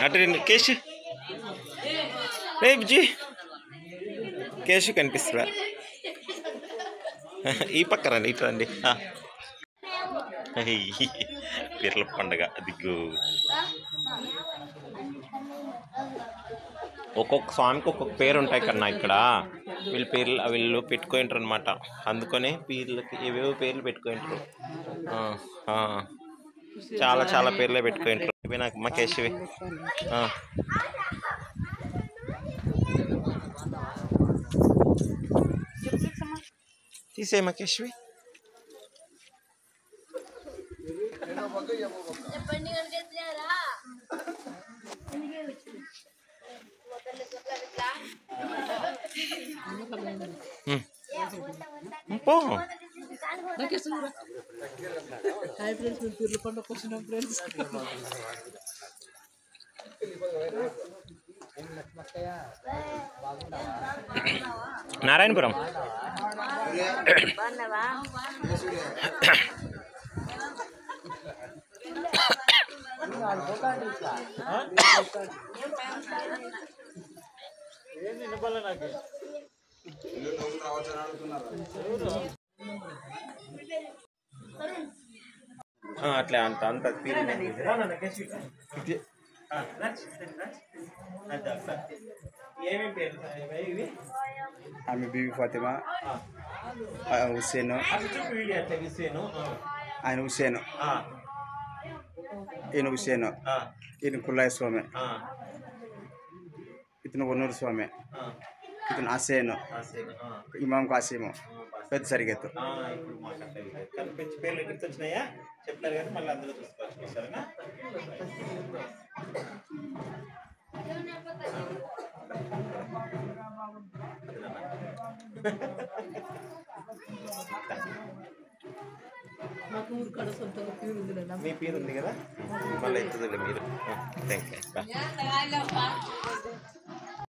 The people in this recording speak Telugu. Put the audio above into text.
అటు కేశ్ రే బుజ్జి కేశ్ కనిపిస్తుందా ఈ పక్క రండి ఇటు రండి పీర్ల పండుగ దిగ్గు ఒక్కొక్క స్వామికి ఒక్కొక్క పేరు ఉంటాయి కన్నా ఇక్కడ వీళ్ళు పెట్టుకుంటారు అనమాట అందుకనే పీర్లకి ఏవేవో పేర్లు పెట్టుకుంటారు చాలా చాలా పేర్లే పెట్టుకుంటారు ఇవి నాకు మా కేశవి తీసే మా కేశవి పో హాయ్ ఫ్రెండ్స్ మేము పీర్ల పండుగకు వచ్చినాం ఫ్రెండ్స్ నారాయణపురం అట్లా అంత అంత ఆమె బీబీ ఫాతిమా హుస్సేన్ ఆయన హుస్సేన్ ఈయన హుస్సేన్ ఈయన కుల్లాయ స్వామి ఇతను వన్నూరు స్వామి ఇతను హసేన్ ఇమాం కాసీము పెద్ద సరిగెత్తు పేర్లు గుర్తొచ్చినాయా చెప్తారు కానీ మళ్ళీ అందులో చూసుకోవచ్చు సరేనా మీ పేరు ఉంది కదా మళ్ళీ ఇస్తుందిలే మీరు థ్యాంక్ యూ